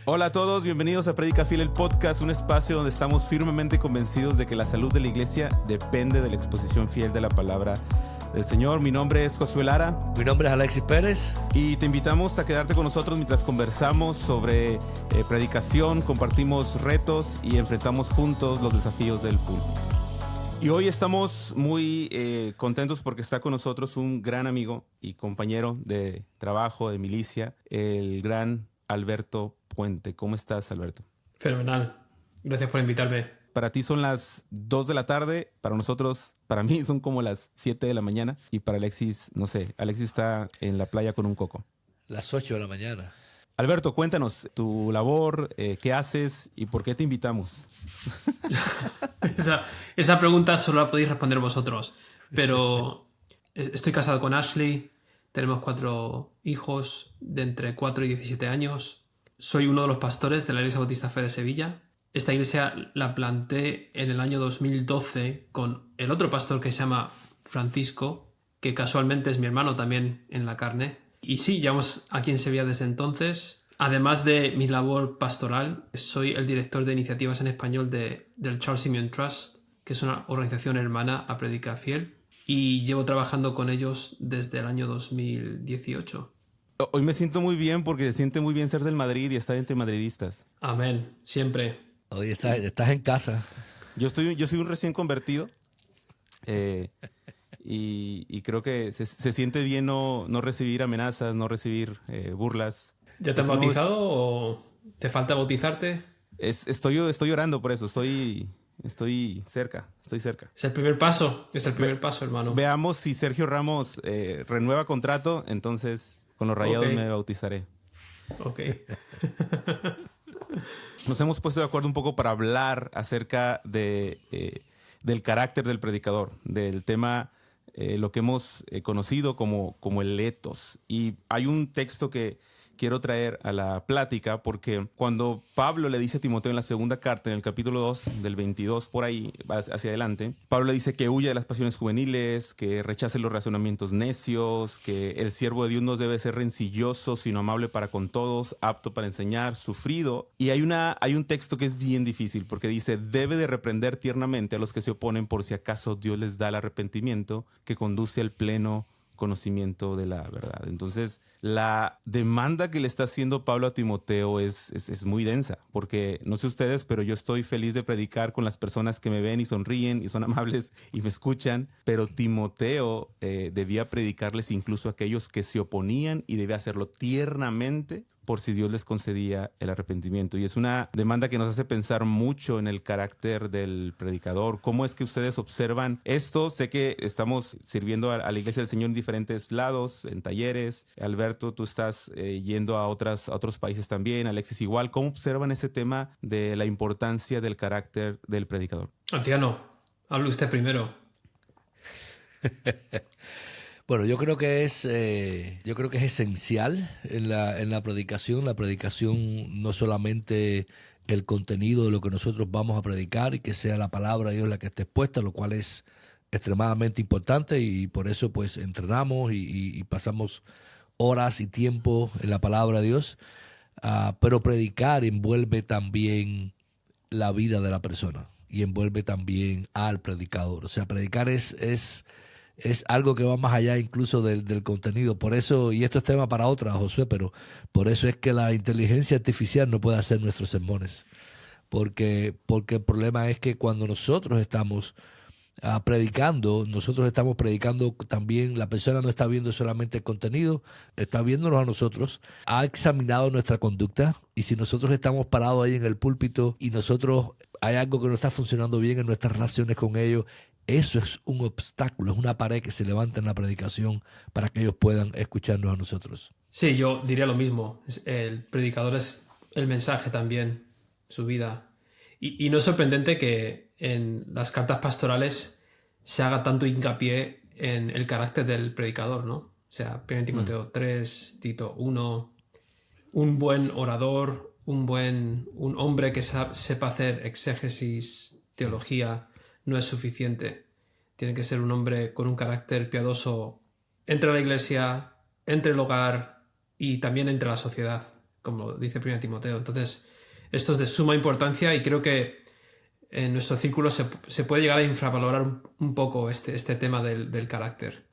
Hola a todos, bienvenidos a Predica Fiel, el podcast, un espacio donde estamos firmemente convencidos de que la salud de la iglesia depende de la exposición fiel de la palabra del Señor. Mi nombre es Josué Lara. Mi nombre es Alexis Pérez. Y te invitamos a quedarte con nosotros mientras conversamos sobre predicación, compartimos retos y enfrentamos juntos los desafíos del púlpito. Y hoy estamos muy contentos porque está con nosotros un gran amigo y compañero de trabajo, de milicia, el gran Alberto Puente. ¿Cómo estás, Alberto? Fenomenal. Gracias por invitarme. Para ti son las 2 de la tarde, para nosotros, para mí son como las 7 de la mañana y para Alexis, no sé, Alexis está en la playa con un coco. Las 8 de la mañana. Alberto, cuéntanos tu labor, qué haces y por qué te invitamos. Esa pregunta solo la podéis responder vosotros, pero estoy casado con Ashley, tenemos 4 hijos de entre 4 y 17 años. Soy uno de los pastores de la Iglesia Bautista Fe de Sevilla. Esta iglesia la planté en el año 2012 con el otro pastor que se llama Francisco, que casualmente es mi hermano también en la carne. Y sí, llevamos aquí en Sevilla desde entonces. Además de mi labor pastoral, soy el director de iniciativas en español del Charles Simeon Trust, que es una organización hermana a Predica Fiel, y llevo trabajando con ellos desde el año 2018. Hoy me siento muy bien porque se siente muy bien ser del Madrid y estar entre madridistas. Amén, siempre. Hoy estás en casa. Yo soy un recién convertido y creo que se siente bien no recibir amenazas, no recibir burlas. ¿Ya te has bautizado o te falta bautizarte? Estoy orando por eso, estoy cerca. Es el primer paso, hermano. Veamos si Sergio Ramos renueva contrato, entonces con los Rayados me bautizaré. Ok. Nos hemos puesto de acuerdo un poco para hablar acerca del carácter del predicador, del tema, lo que hemos conocido como el etos. Y hay un texto que quiero traer a la plática porque cuando Pablo le dice a Timoteo en la segunda carta, en el capítulo 2, del 22 por ahí, hacia adelante, Pablo le dice que huya de las pasiones juveniles, que rechace los razonamientos necios, que el siervo de Dios no debe ser rencilloso, sino amable para con todos, apto para enseñar, sufrido. Y hay un texto que es bien difícil porque dice, debe de reprender tiernamente a los que se oponen por si acaso Dios les da el arrepentimiento que conduce al pleno conocimiento de la verdad. Entonces, la demanda que le está haciendo Pablo a Timoteo es muy densa, porque no sé ustedes, pero yo estoy feliz de predicar con las personas que me ven y sonríen y son amables y me escuchan, pero Timoteo debía predicarles incluso a aquellos que se oponían y debía hacerlo tiernamente por si Dios les concedía el arrepentimiento. Y es una demanda que nos hace pensar mucho en el carácter del predicador. ¿Cómo es que ustedes observan esto? Sé que estamos sirviendo a la Iglesia del Señor en diferentes lados, en talleres. Alberto, tú estás yendo a otros países también. Alexis igual. ¿Cómo observan ese tema de la importancia del carácter del predicador? Anciano, hable usted primero. Bueno, yo creo que es esencial en la predicación. La predicación no solamente el contenido de lo que nosotros vamos a predicar y que sea la palabra de Dios la que esté expuesta, lo cual es extremadamente importante y por eso pues entrenamos y pasamos horas y tiempo en la palabra de Dios. Pero predicar envuelve también la vida de la persona y envuelve también al predicador. O sea, predicar es algo que va más allá incluso del contenido. Por eso, y esto es tema para otra, Josué, pero por eso es que la inteligencia artificial no puede hacer nuestros sermones. Porque el problema es que cuando nosotros estamos nosotros estamos predicando también, la persona no está viendo solamente el contenido, está viéndonos a nosotros, ha examinado nuestra conducta y si nosotros estamos parados ahí en el púlpito y nosotros hay algo que no está funcionando bien en nuestras relaciones con ellos, eso es un obstáculo, es una pared que se levanta en la predicación para que ellos puedan escucharnos a nosotros. Sí, yo diría lo mismo. El predicador es el mensaje también, su vida. Y no es sorprendente que en las cartas pastorales se haga tanto hincapié en el carácter del predicador, ¿no? O sea, 1 Timoteo 3, Tito 1, un buen orador, un hombre que sepa hacer exégesis, teología, no es suficiente. Tiene que ser un hombre con un carácter piadoso entre la iglesia, entre el hogar y también entre la sociedad. como dice 1 Timoteo. Entonces, esto es de suma importancia y creo que en nuestro círculo se puede llegar a infravalorar un poco este tema del carácter.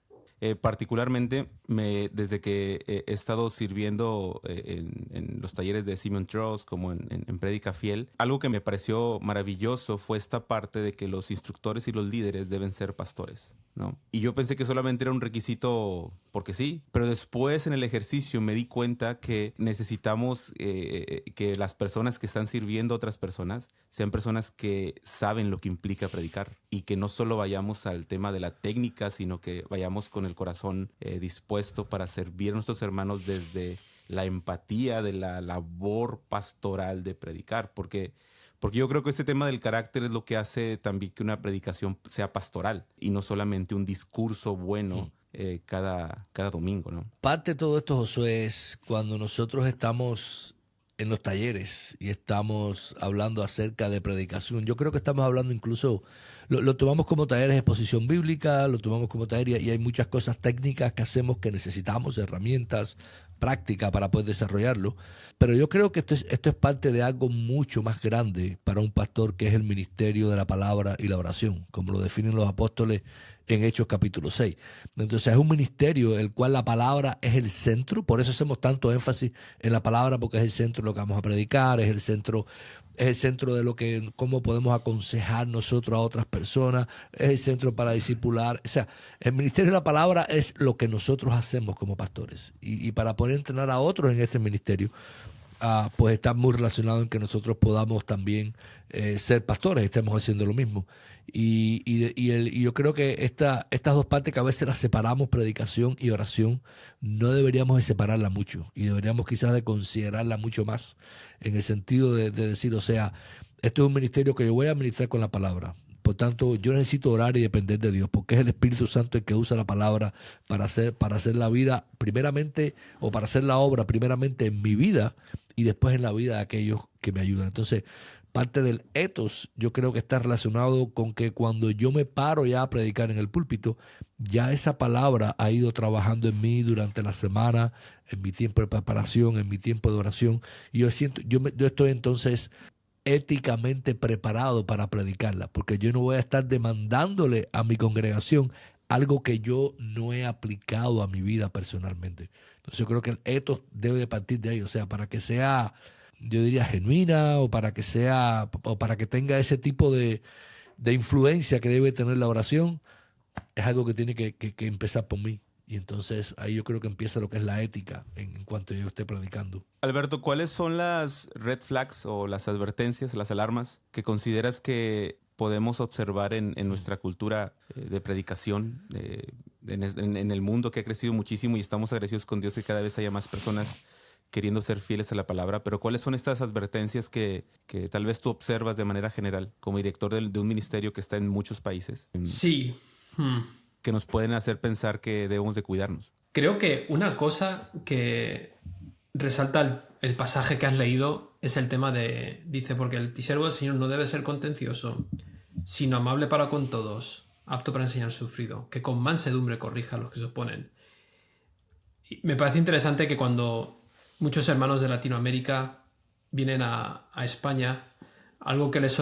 Particularmente, desde que he estado sirviendo en los talleres de Simon Trust, como en Prédica Fiel, algo que me pareció maravilloso fue esta parte de que los instructores y los líderes deben ser pastores, ¿no? Y yo pensé que solamente era un requisito porque sí, pero después en el ejercicio me di cuenta que necesitamos que las personas que están sirviendo a otras personas sean personas que saben lo que implica predicar y que no solo vayamos al tema de la técnica, sino que vayamos con el corazón dispuesto para servir a nuestros hermanos desde la empatía de la labor pastoral de predicar, porque yo creo que este tema del carácter es lo que hace también que una predicación sea pastoral y no solamente un discurso bueno cada domingo, ¿no? Parte de todo esto, Josué, es cuando nosotros estamos en los talleres y estamos hablando acerca de predicación. Yo creo que estamos hablando incluso, lo tomamos como talleres de exposición bíblica, lo tomamos como talleres y hay muchas cosas técnicas que hacemos que necesitamos, herramientas, práctica para poder desarrollarlo. Pero yo creo que esto es parte de algo mucho más grande para un pastor, que es el ministerio de la palabra y la oración, como lo definen los apóstoles en Hechos capítulo 6. Entonces es un ministerio el cual la palabra es el centro, por eso hacemos tanto énfasis en la palabra, porque es el centro de lo que vamos a predicar, es el centro de lo que, cómo podemos aconsejar nosotros a otras personas, es el centro para discipular. O sea, el ministerio de la palabra es lo que nosotros hacemos como pastores. Y para poder entrenar a otros en ese ministerio, pues está muy relacionado en que nosotros podamos también ser pastores, estemos haciendo lo mismo. Y yo creo que estas dos partes, que a veces las separamos, predicación y oración, no deberíamos de separarla mucho y deberíamos quizás de considerarla mucho más, en el sentido de decir, o sea, esto es un ministerio que yo voy a administrar con la palabra. Por tanto, yo necesito orar y depender de Dios, porque es el Espíritu Santo el que usa la palabra para hacer la vida primeramente, o para hacer la obra primeramente en mi vida y después en la vida de aquellos que me ayudan. Entonces, parte del ethos yo creo que está relacionado con que cuando yo me paro ya a predicar en el púlpito, ya esa palabra ha ido trabajando en mí durante la semana, en mi tiempo de preparación, en mi tiempo de oración, y yo estoy entonces éticamente preparado para predicarla, porque yo no voy a estar demandándole a mi congregación algo que yo no he aplicado a mi vida personalmente. Entonces yo creo que el ethos debe de partir de ahí, o sea, para que sea, yo diría, genuina, o para que tenga ese tipo de influencia que debe tener la oración, es algo que tiene que empezar por mí. Y entonces ahí yo creo que empieza lo que es la ética en cuanto yo esté predicando. Alberto, ¿cuáles son las red flags o las advertencias, las alarmas que consideras que podemos observar en nuestra cultura de predicación, en el mundo que ha crecido muchísimo y estamos agradecidos con Dios que cada vez haya más personas queriendo ser fieles a la palabra? Pero ¿cuáles son estas advertencias que tal vez tú observas de manera general como director de un ministerio que está en muchos países? Sí. Que nos pueden hacer pensar que debemos de cuidarnos. Creo que una cosa que resalta el pasaje que has leído es el tema de, dice, porque el siervo del Señor no debe ser contencioso, sino amable para con todos, apto para enseñar sufrido, que con mansedumbre corrija a los que se oponen. Y me parece interesante que cuando muchos hermanos de Latinoamérica vienen a España, algo que les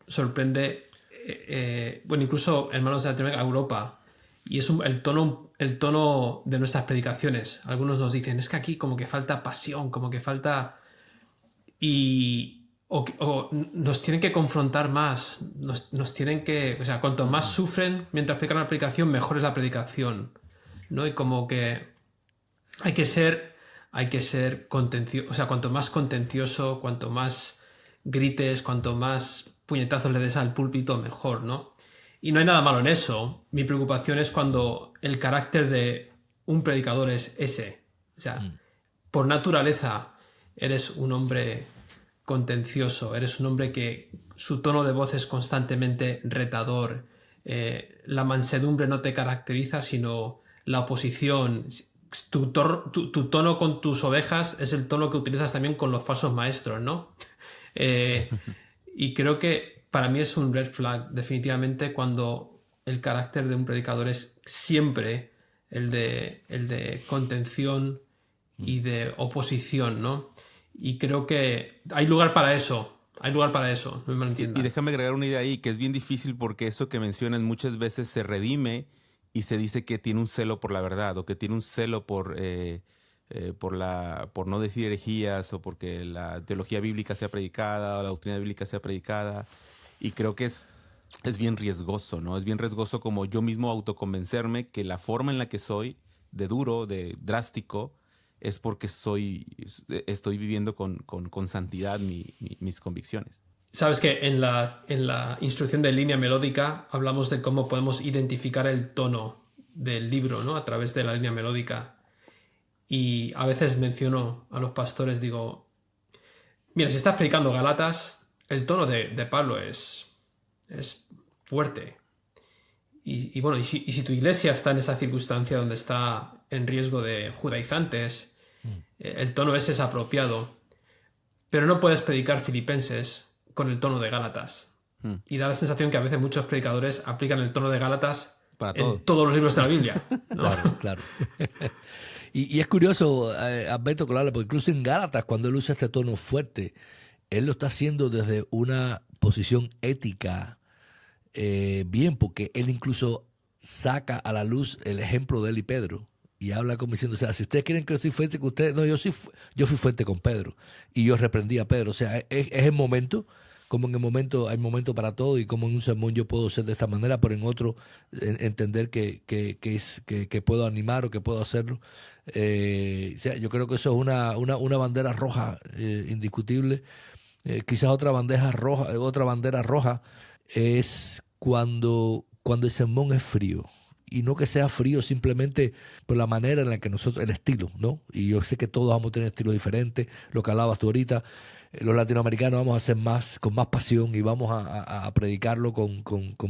sorprende, bueno, incluso hermanos de Latinoamérica, a Europa, y es el tono de nuestras predicaciones. Algunos nos dicen, es que aquí como que falta pasión, como que falta... O nos tienen que confrontar más, nos tienen que... O sea, cuanto más sufren mientras predican la predicación, mejor es la predicación, ¿no? Y como que hay que ser contencioso, o sea, cuanto más contencioso, cuanto más grites, cuanto más puñetazos le des al púlpito, mejor, ¿no? Y no hay nada malo en eso. Mi preocupación es cuando el carácter de un predicador es ese. O sea, por naturaleza eres un hombre contencioso, eres un hombre que su tono de voz es constantemente retador. La mansedumbre no te caracteriza, sino la oposición. Tu tono con tus ovejas es el tono que utilizas también con los falsos maestros, ¿no? Y creo que para mí es un red flag, definitivamente, cuando el carácter de un predicador es siempre el de contención y de oposición, ¿no? Y creo que hay lugar para eso. Hay lugar para eso, no me Y malentiendan. déjame agregar una idea ahí, que es bien difícil porque eso que mencionas muchas veces se redime y se dice que tiene un celo por la verdad o que tiene un celo por no decir herejías o porque la teología bíblica sea predicada o la doctrina bíblica sea predicada. Y creo que es bien riesgoso, ¿no? Es bien riesgoso como yo mismo autoconvencerme que la forma en la que soy, de duro, de drástico, es porque estoy viviendo con santidad mis convicciones. Sabes que en la instrucción de línea melódica hablamos de cómo podemos identificar el tono del libro, ¿no? A través de la línea melódica. Y a veces menciono a los pastores, digo, mira, si estás predicando Galatas, el tono de Pablo es fuerte. Y bueno, y si tu iglesia está en esa circunstancia donde está en riesgo de judaizantes, el tono ese es apropiado. Pero no puedes predicar Filipenses con el tono de Gálatas. Y da la sensación que a veces muchos predicadores aplican el tono de Gálatas Para todo. en todos los libros de la Biblia, ¿no? Claro, claro. Y es curioso, Alberto, claro, porque incluso en Gálatas, cuando él usa este tono fuerte, él lo está haciendo desde una posición ética, bien, porque él incluso saca a la luz el ejemplo de él y Pedro. Y habla como diciendo, o sea, si ustedes creen que yo soy fuerte con ustedes, no, yo fui fuerte con Pedro. Y yo reprendí a Pedro. O sea, es el momento, como en el momento, hay momento para todo, y como en un sermón yo puedo ser de esta manera, pero en otro entender que puedo animar o que puedo hacerlo. O sea, yo creo que eso es una bandera roja indiscutible. Quizás otra bandera roja es cuando el sermón es frío. Y no que sea frío simplemente por la manera en la que nosotros, el estilo, ¿no? Y yo sé que todos vamos a tener estilos diferentes, lo que hablabas tú ahorita, los latinoamericanos vamos a hacer más, con más pasión y vamos a predicarlo con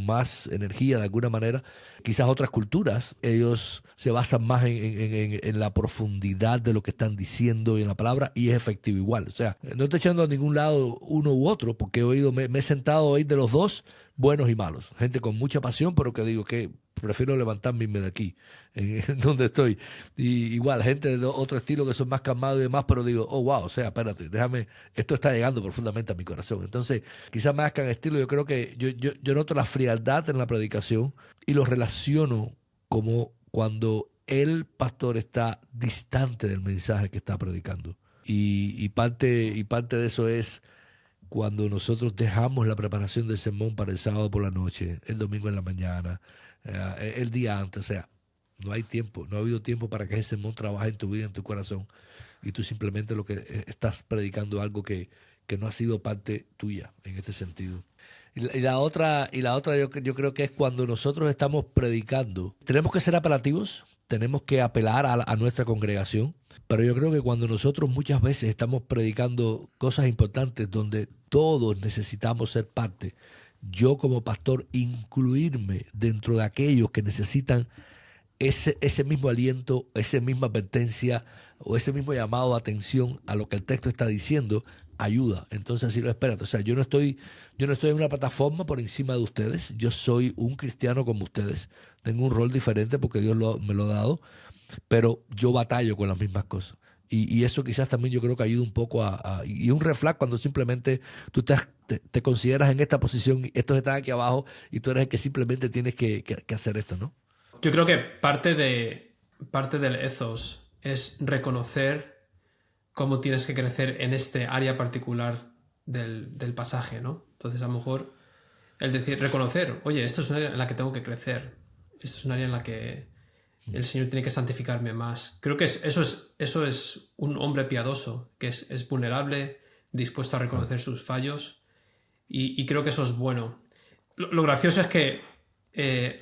más energía de alguna manera. Quizás otras culturas, ellos se basan más en la profundidad de lo que están diciendo y en la palabra, y es efectivo igual. O sea, no estoy echando a ningún lado uno u otro, porque he oído, me he sentado a oír de los dos, buenos y malos. Gente con mucha pasión, pero que digo que prefiero levantarme y irme de aquí, en donde estoy. Y igual, gente de otro estilo que son más calmados y demás, pero digo, oh, wow, o sea, espérate, déjame, esto está llegando profundamente a mi corazón. Entonces, quizás más que en estilo, yo creo que yo noto la frialdad en la predicación y lo relaciono como cuando el pastor está distante del mensaje que está predicando. Y parte de eso es cuando nosotros dejamos la preparación del sermón para el sábado por la noche, el domingo en la mañana, el día antes. O sea, no hay tiempo, no ha habido tiempo para que ese sermón trabaje en tu vida, en tu corazón, y tú simplemente lo que estás predicando algo que no ha sido parte tuya en este sentido. Y la otra yo creo que es cuando nosotros estamos predicando, tenemos que ser apelativos, tenemos que apelar a nuestra congregación, pero yo creo que cuando nosotros muchas veces estamos predicando cosas importantes donde todos necesitamos ser parte, yo como pastor incluirme dentro de aquellos que necesitan ese mismo aliento, esa misma advertencia o ese mismo llamado de atención a lo que el texto está diciendo, ayuda. Entonces así lo espérate. O sea, yo no estoy en una plataforma por encima de ustedes. Yo soy un cristiano como ustedes. Tengo un rol diferente porque Dios me lo ha dado, pero yo batallo con las mismas cosas. Y eso quizás también yo creo que ayuda un poco y un reflejo cuando simplemente tú te consideras en esta posición, estos están aquí abajo y tú eres el que simplemente tienes que hacer esto, ¿no? Yo creo que parte del ethos es reconocer cómo tienes que crecer en este área particular del pasaje, ¿no? Entonces, a lo mejor, el decir, reconocer, oye, esto es un área en la que tengo que crecer, esto es un área en la que el Señor tiene que santificarme más. Creo que eso es un hombre piadoso, que es vulnerable, dispuesto a reconocer sus fallos, y creo que eso es bueno. Lo gracioso es que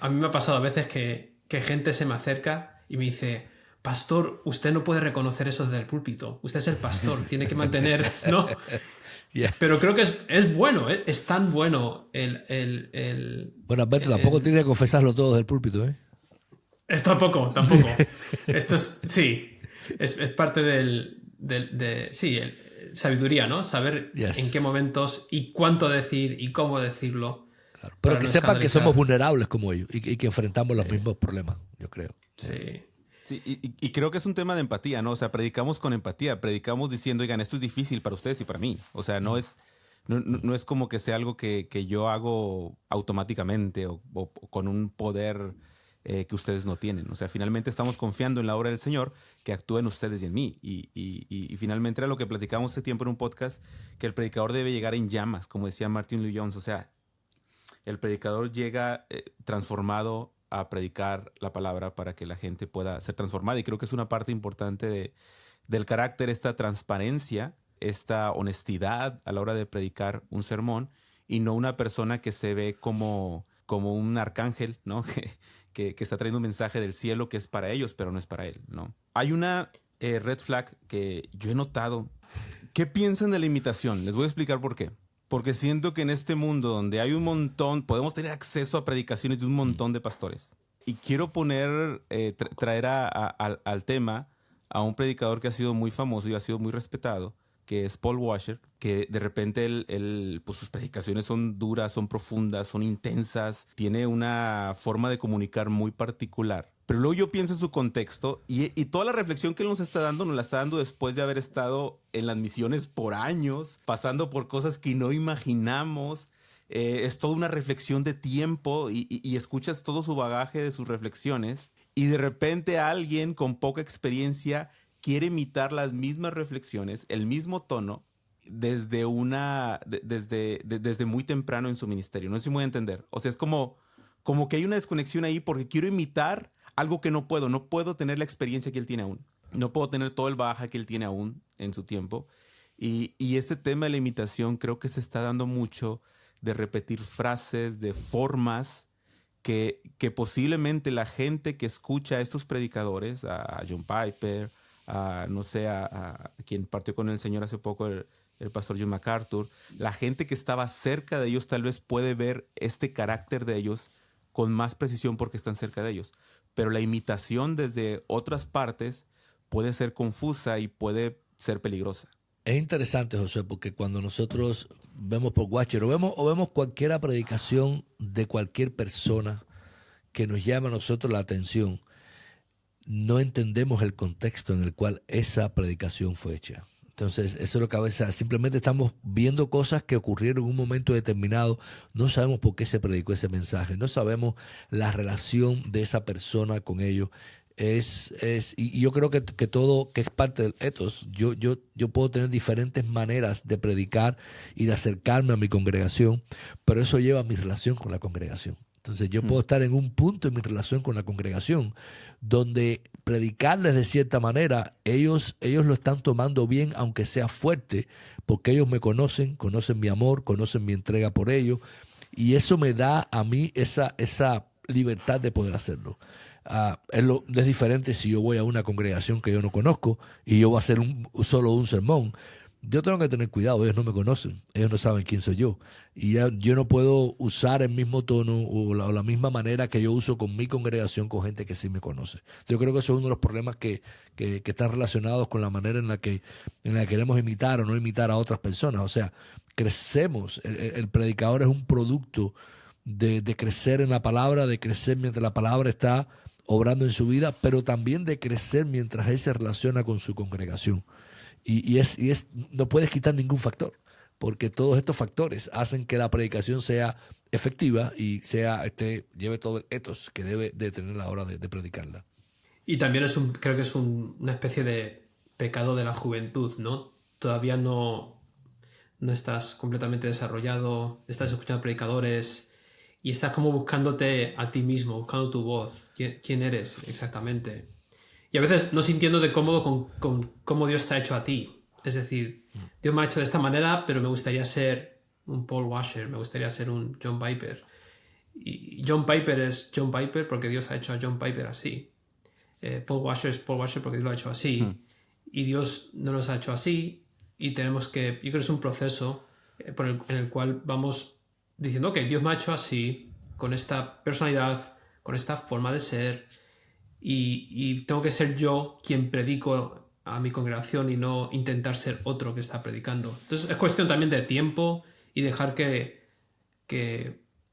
a mí me ha pasado a veces que gente se me acerca y me dice, pastor, usted no puede reconocer eso desde el púlpito, usted es el pastor, tiene que mantener, ¿no? Yes. Pero creo que es bueno, es tan bueno Bueno, Alberto, tampoco tienes que confesarlo todo desde el púlpito, ¿eh? Tampoco. Esto es parte sabiduría, ¿no? Saber en qué momentos y cuánto decir y cómo decirlo. Claro. Pero que sepan que somos vulnerables como ellos y que enfrentamos los mismos problemas, yo creo. Sí. Sí, y creo que es un tema de empatía, ¿no? O sea, predicamos con empatía, predicamos diciendo, oigan, esto es difícil para ustedes y para mí. O sea, no es como que sea algo que yo hago automáticamente o con un poder que ustedes no tienen. O sea, finalmente estamos confiando en la obra del Señor que actúa en ustedes y en mí. Y finalmente era lo que platicamos hace tiempo en un podcast, que el predicador debe llegar en llamas, como decía Martin Lloyd Jones. O sea, el predicador llega transformado a predicar la palabra para que la gente pueda ser transformada. Y creo que es una parte importante del carácter, esta transparencia, esta honestidad a la hora de predicar un sermón y no una persona que se ve como un arcángel, ¿no? Que está trayendo un mensaje del cielo que es para ellos, pero no es para él, ¿no? Hay una red flag que yo he notado. ¿Qué piensan de la imitación? Les voy a explicar por qué. Porque siento que en este mundo donde hay un montón, podemos tener acceso a predicaciones de un montón de pastores. Y quiero traer al tema a un predicador que ha sido muy famoso y ha sido muy respetado, que es Paul Washer, que de repente pues sus predicaciones son duras, son profundas, son intensas, tiene una forma de comunicar muy particular. Pero luego yo pienso en su contexto y toda la reflexión que él nos está dando, nos la está dando después de haber estado en las misiones por años, pasando por cosas que no imaginamos. Es toda una reflexión de tiempo y escuchas todo su bagaje de sus reflexiones y de repente alguien con poca experiencia quiere imitar las mismas reflexiones, el mismo tono, desde muy temprano en su ministerio. No sé si me voy a entender. O sea, es como que hay una desconexión ahí porque quiero imitar algo que no puedo. No puedo tener la experiencia que él tiene aún. No puedo tener todo el bagaje que él tiene aún en su tiempo. Y este tema de la imitación creo que se está dando mucho de repetir frases, de formas que posiblemente la gente que escucha a estos predicadores, a John Piper, no sé, a quien partió con el Señor hace poco, el pastor John MacArthur, la gente que estaba cerca de ellos tal vez puede ver este carácter de ellos con más precisión porque están cerca de ellos. Pero la imitación desde otras partes puede ser confusa y puede ser peligrosa. Es interesante, José, porque cuando nosotros vemos por Watcher o vemos cualquier predicación de cualquier persona que nos llama a nosotros la atención, no entendemos el contexto en el cual esa predicación fue hecha. Entonces, eso es lo que a veces simplemente estamos viendo cosas que ocurrieron en un momento determinado, no sabemos por qué se predicó ese mensaje, no sabemos la relación de esa persona con ellos. Y yo creo que todo, que es parte del ethos, yo puedo tener diferentes maneras de predicar y de acercarme a mi congregación, pero eso lleva a mi relación con la congregación. Entonces yo puedo estar en un punto en mi relación con la congregación donde predicarles de cierta manera, ellos lo están tomando bien, aunque sea fuerte, porque ellos me conocen mi amor, conocen mi entrega por ellos, y eso me da a mí esa libertad de poder hacerlo. Es diferente si yo voy a una congregación que yo no conozco y yo voy a hacer solo un sermón. Yo tengo que tener cuidado, ellos no me conocen, ellos no saben quién soy yo. Y yo no puedo usar el mismo tono o la misma manera que yo uso con mi congregación con gente que sí me conoce. Yo creo que eso es uno de los problemas que están relacionados con la manera en la que queremos imitar o no imitar a otras personas. O sea, crecemos, el predicador es un producto de crecer en la palabra, de crecer mientras la palabra está obrando en su vida, pero también de crecer mientras él se relaciona con su congregación. Y no puedes quitar ningún factor, porque todos estos factores hacen que la predicación sea efectiva y lleve todo el ethos que debe de tener a la hora de predicarla. Y también creo que es una especie de pecado de la juventud, ¿no? Todavía no estás completamente desarrollado, estás escuchando predicadores y estás como buscándote a ti mismo, buscando tu voz, quién eres exactamente. Y a veces no sintiéndote cómodo con cómo Dios te ha hecho a ti. Es decir, Dios me ha hecho de esta manera, pero me gustaría ser un Paul Washer, me gustaría ser un John Piper. Y John Piper es John Piper porque Dios ha hecho a John Piper así. Paul Washer es Paul Washer porque Dios lo ha hecho así. Y Dios no nos ha hecho así. Y tenemos que... Yo creo que es un proceso en el cual vamos diciendo, ok, Dios me ha hecho así, con esta personalidad, con esta forma de ser... Y tengo que ser yo quien predico a mi congregación y no intentar ser otro que está predicando. Entonces es cuestión también de tiempo y dejar que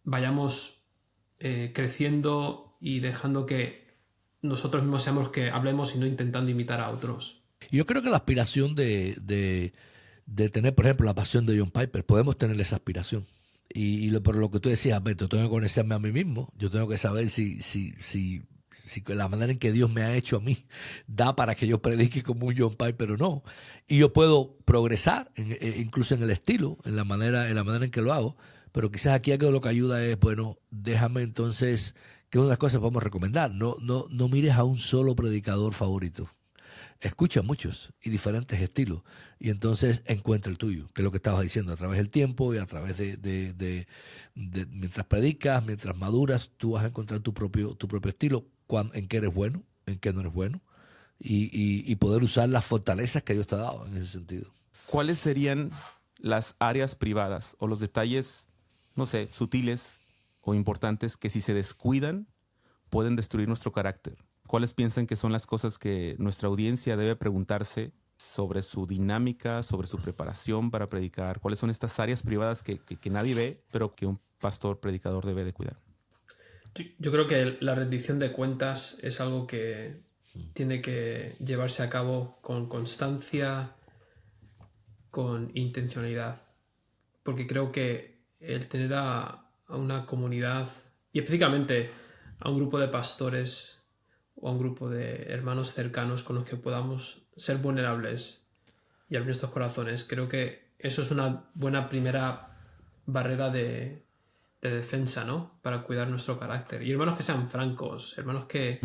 vayamos creciendo y dejando que nosotros mismos seamos los que hablemos y no intentando imitar a otros. Yo creo que la aspiración de tener, por ejemplo, la pasión de John Piper, podemos tener esa aspiración. Por lo que tú decías, Beto, tengo que conocerme a mí mismo. Yo tengo que saber si la manera en que Dios me ha hecho a mí da para que yo predique como un John Piper o no. Y yo puedo progresar, incluso en el estilo, en la manera en que lo hago. Pero quizás aquí algo lo que ayuda es, bueno, déjame entonces, que una de las cosas que podemos recomendar, no mires a un solo predicador favorito. Escucha muchos y diferentes estilos y entonces encuentra el tuyo, que es lo que estabas diciendo, a través del tiempo y a través mientras predicas, mientras maduras, tú vas a encontrar tu propio estilo, en qué eres bueno, en qué no eres bueno y poder usar las fortalezas que Dios te ha dado en ese sentido. ¿Cuáles serían las áreas privadas o los detalles, no sé, sutiles o importantes que si se descuidan pueden destruir nuestro carácter? ¿Cuáles piensan que son las cosas que nuestra audiencia debe preguntarse sobre su dinámica, sobre su preparación para predicar? ¿Cuáles son estas áreas privadas que nadie ve, pero que un pastor predicador debe de cuidar? Yo creo que la rendición de cuentas es algo que tiene que llevarse a cabo con constancia, con intencionalidad. Porque creo que el tener a una comunidad, y específicamente a un grupo de pastores o a un grupo de hermanos cercanos con los que podamos ser vulnerables y abrir nuestros corazones, creo que eso es una buena primera barrera de defensa, ¿no? Para cuidar nuestro carácter. Y hermanos que sean francos, hermanos que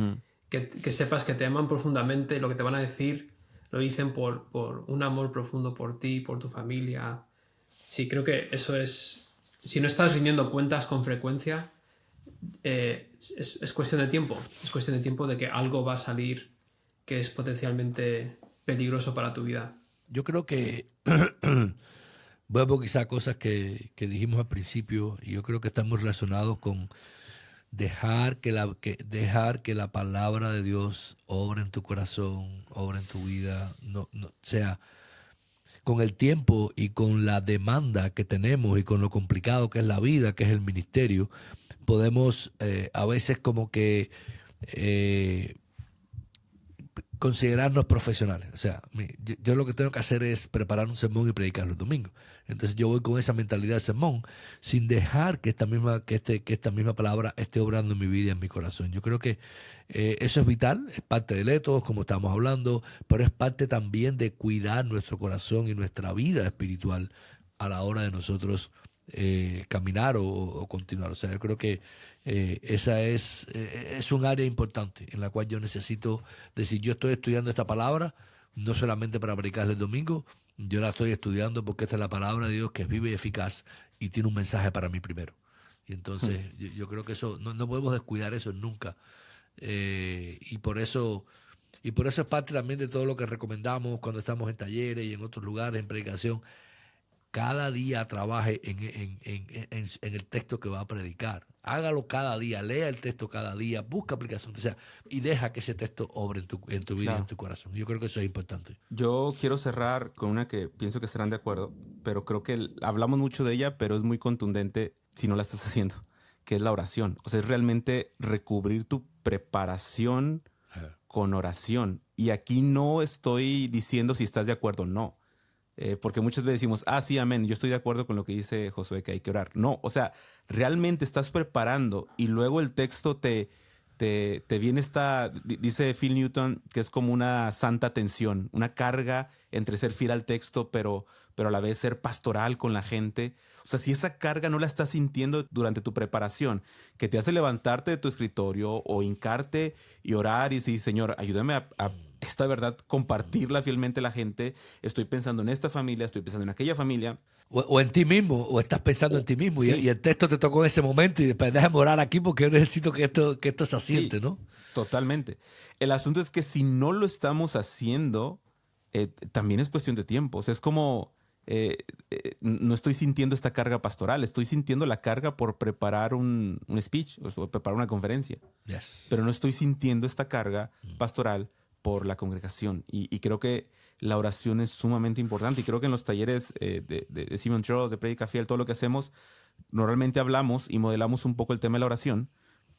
sepas que te aman profundamente, lo que te van a decir lo dicen por un amor profundo por ti, por tu familia. Sí, creo que eso es... Si no estás rindiendo cuentas con frecuencia, es cuestión de tiempo. Es cuestión de tiempo de que algo va a salir que es potencialmente peligroso para tu vida. Yo creo que vuelvo quizá a cosas que dijimos al principio y yo creo que están muy relacionados con dejar que la palabra de Dios obre en tu corazón, obre en tu vida, o sea, con el tiempo y con la demanda que tenemos y con lo complicado que es la vida, que es el ministerio, podemos a veces como que considerarnos profesionales. O sea, yo lo que tengo que hacer es preparar un sermón y predicarlo el domingo. Entonces yo voy con esa mentalidad de sermón sin dejar que esta misma palabra esté obrando en mi vida y en mi corazón. Yo creo que eso es vital, es parte del etos, como estamos hablando, pero es parte también de cuidar nuestro corazón y nuestra vida espiritual a la hora de nosotros caminar o continuar. O sea, yo creo que esa es un área importante en la cual yo necesito decir, yo estoy estudiando esta palabra no solamente para predicarla el domingo, yo la estoy estudiando porque esta es la palabra de Dios que es viva y eficaz y tiene un mensaje para mí primero. Y entonces yo creo que eso no podemos descuidar eso nunca. Y por eso es parte también de todo lo que recomendamos cuando estamos en talleres y en otros lugares, en predicación. Cada día trabaje en el texto que va a predicar. Hágalo cada día, lea el texto cada día, busca aplicación, o sea, y deja que ese texto obre en tu vida y en tu corazón. Yo creo que eso es importante. Yo quiero cerrar con una que pienso que estarán de acuerdo, pero creo que hablamos mucho de ella, pero es muy contundente si no la estás haciendo, que es la oración. O sea, es realmente recubrir tu preparación con oración. Y aquí no estoy diciendo si estás de acuerdo o no. Porque muchas veces decimos, sí, amén, yo estoy de acuerdo con lo que dice Josué, que hay que orar. No, o sea, realmente estás preparando y luego el texto te viene dice Phil Newton, que es como una santa tensión, una carga entre ser fiel al texto, pero a la vez ser pastoral con la gente. O sea, si esa carga no la estás sintiendo durante tu preparación, que te hace levantarte de tu escritorio o hincarte y orar y decir, Señor, ayúdame a esta verdad, compartirla fielmente a la gente. Estoy pensando en esta familia, estoy pensando en aquella familia. O en ti mismo, o estás pensando en ti mismo, sí. y el texto te tocó en ese momento y después déjame orar aquí porque yo necesito que esto se asiente, ¿no? Totalmente. El asunto es que si no lo estamos haciendo, también es cuestión de tiempo. O sea, es como, no estoy sintiendo esta carga pastoral, estoy sintiendo la carga por preparar un speech, o por preparar una conferencia. Yes. Pero no estoy sintiendo esta carga pastoral por la congregación. Y creo que la oración es sumamente importante. Y creo que en los talleres de Simon Charles, de Prédica Fiel, todo lo que hacemos, normalmente hablamos y modelamos un poco el tema de la oración,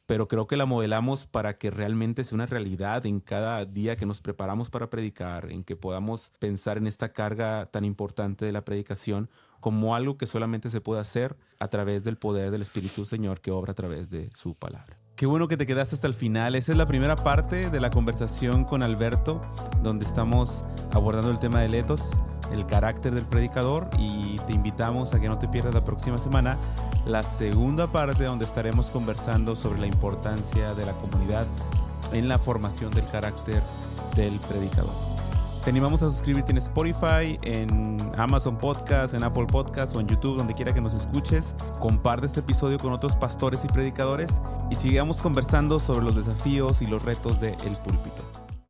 pero creo que la modelamos para que realmente sea una realidad en cada día que nos preparamos para predicar, en que podamos pensar en esta carga tan importante de la predicación como algo que solamente se puede hacer a través del poder del Espíritu Señor que obra a través de su palabra. Qué bueno que te quedaste hasta el final. Esa es la primera parte de la conversación con Alberto, donde estamos abordando el tema del etos, el carácter del predicador, y te invitamos a que no te pierdas la próxima semana la segunda parte, donde estaremos conversando sobre la importancia de la comunidad en la formación del carácter del predicador. Te animamos a suscribirte en Spotify, en Amazon Podcast, en Apple Podcast o en YouTube, donde quiera que nos escuches. Comparte este episodio con otros pastores y predicadores y sigamos conversando sobre los desafíos y los retos de El Púlpito.